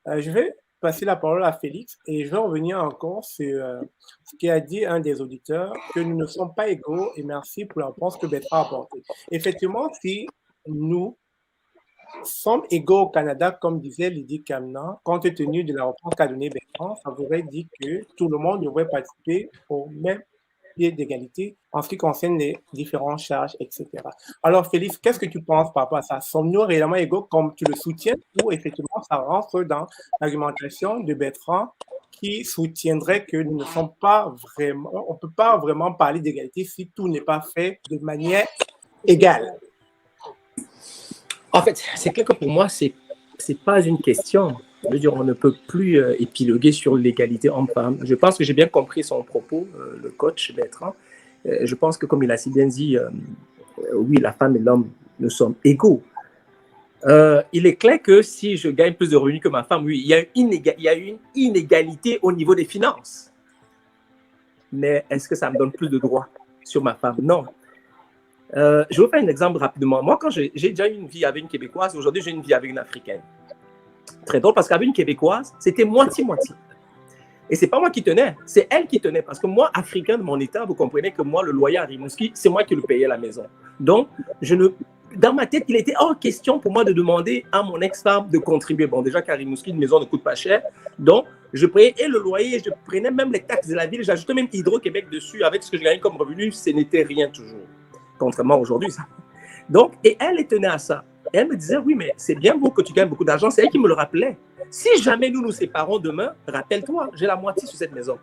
Je vais passer la parole à Félix et je vais revenir encore sur ce qu'a dit un des auditeurs, que nous ne sommes pas égaux et merci pour la réponse que Bertrand a apportée. Effectivement, si nous sommes égaux au Canada, comme disait Lydie Camna, compte tenu de la réponse qu'a donnée Bertrand, ça voudrait dire que tout le monde devrait participer au même pied d'égalité en ce qui concerne les différentes charges, etc. Alors, Félix, qu'est-ce que tu penses par rapport à ça? Sommes-nous réellement égaux comme tu le soutiens ou effectivement ça rentre dans l'argumentation de Bertrand qui soutiendrait que nous ne sommes pas vraiment, on ne peut pas vraiment parler d'égalité si tout n'est pas fait de manière égale? En fait, c'est clair que pour moi, c'est pas une question. Je veux dire, on ne peut plus épiloguer sur l'égalité homme-femme. Je pense que j'ai bien compris son propos, le coach Bertrand. Je pense que, comme il a si bien dit, oui, la femme et l'homme, nous sommes égaux. Il est clair que si je gagne plus de revenus que ma femme, oui, il y a une inégalité au niveau des finances. Mais est-ce que ça me donne plus de droits sur ma femme? Non. Je vais vous faire un exemple rapidement. Moi, quand j'ai déjà eu une vie avec une Québécoise, aujourd'hui, j'ai une vie avec une Africaine. Très drôle parce qu'avec une Québécoise, c'était moitié-moitié. Et c'est pas moi qui tenais, c'est elle qui tenait. Parce que moi, Africain de mon état, vous comprenez que moi, le loyer à Rimouski, c'est moi qui le payais à la maison. Donc, dans ma tête, il était hors question pour moi de demander à mon ex-femme de contribuer. Bon, déjà qu'à Rimouski, une maison ne coûte pas cher. Donc, je payais et le loyer, je prenais même les taxes de la ville, j'ajoutais même Hydro-Québec dessus. Avec ce que je gagnais comme revenu, ce n'était rien toujours. Contrairement à aujourd'hui, ça. Donc, et elle tenait à ça. Et elle me disait, oui, mais c'est bien beau que tu gagnes beaucoup d'argent. C'est elle qui me le rappelait. Si jamais nous nous séparons demain, rappelle-toi, j'ai la moitié sur cette maison.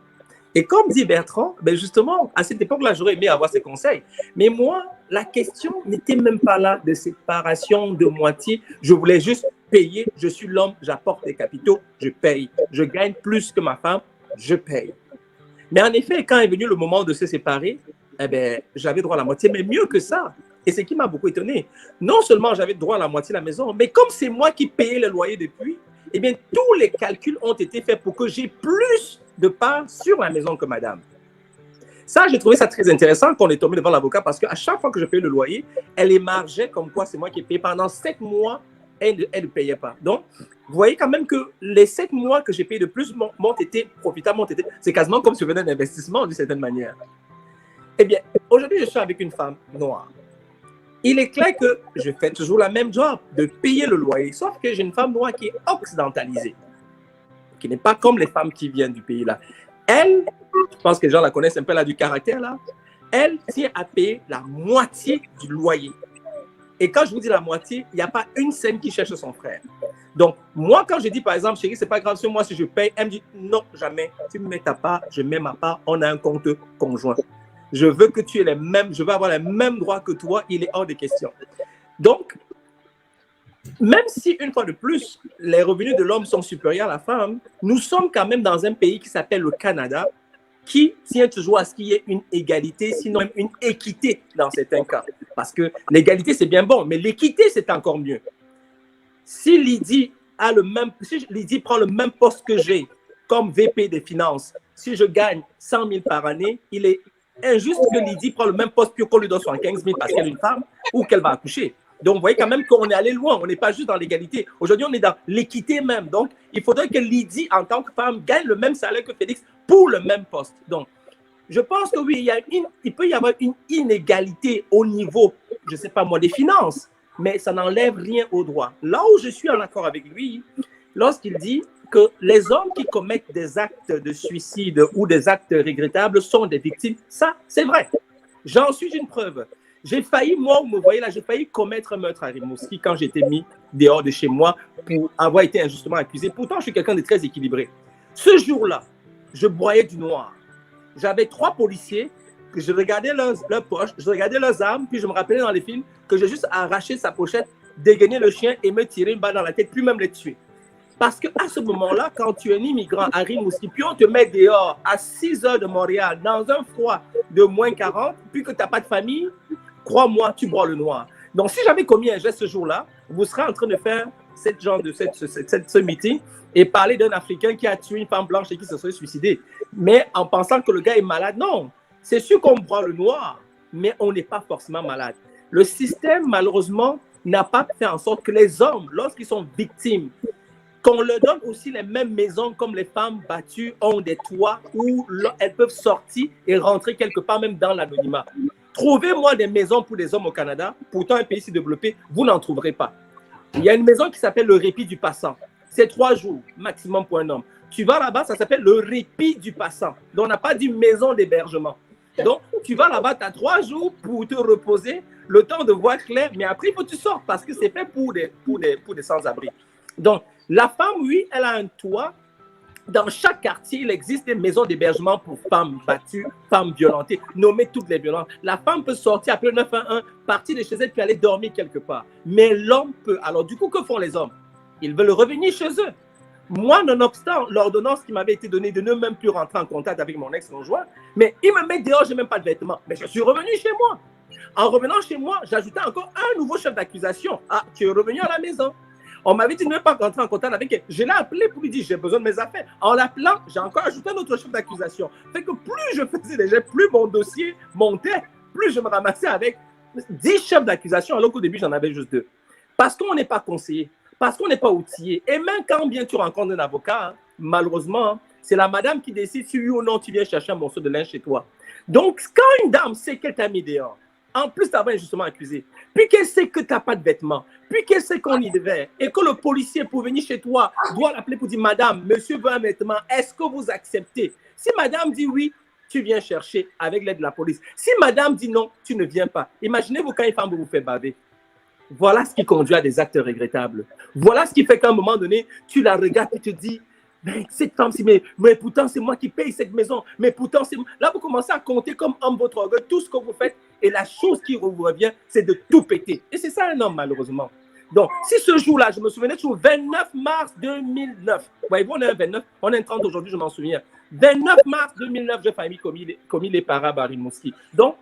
Et comme dit Bertrand, ben justement, à cette époque-là, j'aurais aimé avoir ses conseils. Mais moi, la question n'était même pas là de séparation de moitié. Je voulais juste payer. Je suis l'homme, j'apporte les capitaux, je paye. Je gagne plus que ma femme, je paye. Mais en effet, quand est venu le moment de se séparer, eh ben, j'avais droit à la moitié, mais mieux que ça. Et ce qui m'a beaucoup étonné, non seulement j'avais droit à la moitié de la maison, mais comme c'est moi qui payais le loyer depuis, eh bien, tous les calculs ont été faits pour que j'ai plus de part sur la maison que madame. Ça, j'ai trouvé ça très intéressant qu'on est tombé devant l'avocat parce qu'à chaque fois que je payais le loyer, elle émargeait comme quoi c'est moi qui payais. Pendant 7 mois, elle ne payait pas. Donc, vous voyez quand même que les 7 mois que j'ai payé de plus m'ont été profitables. C'est quasiment comme si je venais d'un investissement d'une certaine manière. Eh bien, aujourd'hui, je suis avec une femme noire. Il est clair que je fais toujours la même job, de payer le loyer, sauf que j'ai une femme noire qui est occidentalisée, qui n'est pas comme les femmes qui viennent du pays là. Elle, je pense que les gens la connaissent un peu là du caractère là, elle tient à payer la moitié du loyer. Et quand je vous dis la moitié, il n'y a pas une scène qui cherche son frère. Donc, moi, quand je dis par exemple, chérie, c'est pas grave sur moi si je paye, elle me dit non, jamais. Tu me mets ta part, je mets ma part, on a un compte conjoint. Je veux que tu aies les mêmes, je veux avoir les mêmes droits que toi, il est hors de question. Donc, même si, une fois de plus, les revenus de l'homme sont supérieurs à la femme, nous sommes quand même dans un pays qui s'appelle le Canada, qui tient toujours à ce qu'il y ait une égalité, sinon même une équité dans certains cas. Parce que l'égalité, c'est bien bon, mais l'équité, c'est encore mieux. Si Lydie prend le même poste que j'ai comme VP des finances, si je gagne 100 000 par année, il est injuste que Lydie prenne le même poste qu'on lui donne 75 000 parce qu'elle est une femme ou qu'elle va accoucher. Donc, vous voyez quand même qu'on est allé loin. On n'est pas juste dans l'égalité. Aujourd'hui, on est dans l'équité même. Donc, il faudrait que Lydie, en tant que femme, gagne le même salaire que Félix pour le même poste. Donc, je pense que oui, il peut y avoir une inégalité au niveau, je ne sais pas moi, des finances, mais ça n'enlève rien au droit. Là où je suis en accord avec lui, lorsqu'il dit que les hommes qui commettent des actes de suicide ou des actes regrettables sont des victimes, ça, c'est vrai. J'en suis une preuve. J'ai failli, moi, vous me voyez là, j'ai failli commettre un meurtre à Rimouski quand j'étais mis dehors de chez moi pour avoir été injustement accusé. Pourtant, je suis quelqu'un de très équilibré. Ce jour-là, je broyais du noir. J'avais 3 policiers que je regardais leurs poches, je regardais leurs armes, puis je me rappelais dans les films que j'ai juste arraché sa pochette, dégainé le chien et me tirer une balle dans la tête, puis même les tuer. Parce qu'à ce moment-là, quand tu es un immigrant à Rimouski, puis on te met dehors à 6 heures de Montréal, dans un froid de moins 40, puis que tu n'as pas de famille, crois-moi, tu bois le noir. Donc, si j'avais commis un geste ce jour-là, vous serez en train de faire ce meeting et parler d'un Africain qui a tué une femme blanche et qui se serait suicidé. Mais en pensant que le gars est malade, non. C'est sûr qu'on boit le noir, mais on n'est pas forcément malade. Le système, malheureusement, n'a pas fait en sorte que les hommes, lorsqu'ils sont victimes, qu'on leur donne aussi les mêmes maisons comme les femmes battues ont des toits où elles peuvent sortir et rentrer quelque part même dans l'anonymat. Trouvez-moi des maisons pour des hommes au Canada, pourtant un pays si développé, vous n'en trouverez pas. Il y a une maison qui s'appelle le répit du passant. C'est 3 jours maximum pour un homme. Tu vas là-bas, ça s'appelle le répit du passant. Donc, on n'a pas dit maison d'hébergement. Donc, tu vas là-bas, tu as 3 jours pour te reposer, le temps de voir clair, mais après, il faut que tu sortes parce que c'est fait pour des sans-abri. Donc, la femme, oui, elle a un toit. Dans chaque quartier, il existe des maisons d'hébergement pour femmes battues, femmes violentées, nommer toutes les violences. La femme peut sortir, appeler le 911, partir de chez elle, puis aller dormir quelque part. Mais l'homme peut. Alors, du coup, que font les hommes? Ils veulent revenir chez eux. Moi, nonobstant l'ordonnance qui m'avait été donnée de ne même plus rentrer en contact avec mon ex-conjoint, mais il me met dehors, je n'ai même pas de vêtements. Mais je suis revenu chez moi. En revenant chez moi, j'ajoutais encore un nouveau chef d'accusation. Ah, tu es revenu à la maison. On m'avait dit de ne pas rentrer en contact avec elle. Je l'ai appelé pour lui dire j'ai besoin de mes affaires. En l'appelant, j'ai encore ajouté un autre chef d'accusation. Fait que plus je faisais des gestes, plus mon dossier montait, plus je me ramassais avec 10 chefs d'accusation, alors qu'au début, j'en avais juste 2. Parce qu'on n'est pas conseillé, parce qu'on n'est pas outillé. Et même quand bien tu rencontres un avocat, malheureusement, c'est la madame qui décide si oui ou non tu viens chercher un morceau de linge chez toi. Donc, quand une dame sait qu'elle t'a mis dehors, en plus d'avoir injustement accusé, puis qu'elle sait que tu n'as pas de vêtements, puis qu'elle sait qu'on y devait, et que le policier, pour venir chez toi, doit l'appeler pour dire « Madame, monsieur veut un vêtement, est-ce que vous acceptez ?» Si madame dit oui, tu viens chercher avec l'aide de la police. Si madame dit non, tu ne viens pas. Imaginez-vous quand une femme vous fait baver. Voilà ce qui conduit à des actes regrettables. Voilà ce qui fait qu'à un moment donné, tu la regardes et tu te dis mais cette femme, mais pourtant, c'est moi qui paye cette maison. Mais pourtant, c'est moi. Là, vous commencez à compter comme homme votre orgueil, tout ce que vous faites. Et la chose qui vous revient, c'est de tout péter. Et c'est ça un homme, malheureusement. Donc, si ce jour-là, je me souvenais, c'est le 29 mars 2009. Voyez-vous, on est un 29, on est un 30 aujourd'hui, je m'en souviens. 29 mars 2009, j'ai failli commis les Barimouski. Donc,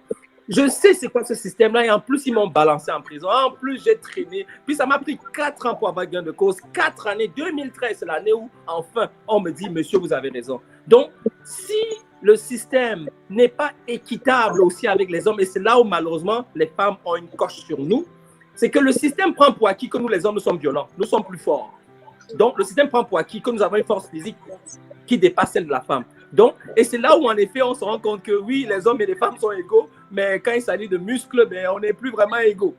je sais c'est quoi ce système-là et en plus, ils m'ont balancé en prison. En plus, j'ai traîné. Puis, ça m'a pris 4 ans pour avoir gain de cause. 4 années. 2013, c'est l'année où, enfin, on me dit, monsieur, vous avez raison. Donc, si le système n'est pas équitable aussi avec les hommes, et c'est là où, malheureusement, les femmes ont une coche sur nous, c'est que le système prend pour acquis que nous, les hommes, nous sommes violents. Nous sommes plus forts. Donc, le système prend pour acquis que nous avons une force physique qui dépasse celle de la femme. Donc, et c'est là où, en effet, on se rend compte que oui, les hommes et les femmes sont égaux, mais quand il s'agit de muscles, ben, on n'est plus vraiment égaux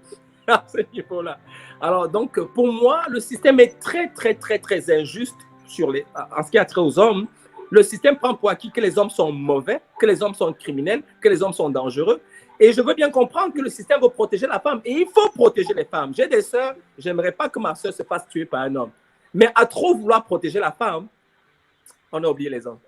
à ce niveau-là. Alors, donc, pour moi, le système est très, très, très, très injuste en ce qui a trait aux hommes. Le système prend pour acquis que les hommes sont mauvais, que les hommes sont criminels, que les hommes sont dangereux. Et je veux bien comprendre que le système veut protéger la femme. Et il faut protéger les femmes. J'ai des sœurs, j'aimerais pas que ma sœur se fasse tuer par un homme. Mais à trop vouloir protéger la femme, on a oublié les hommes.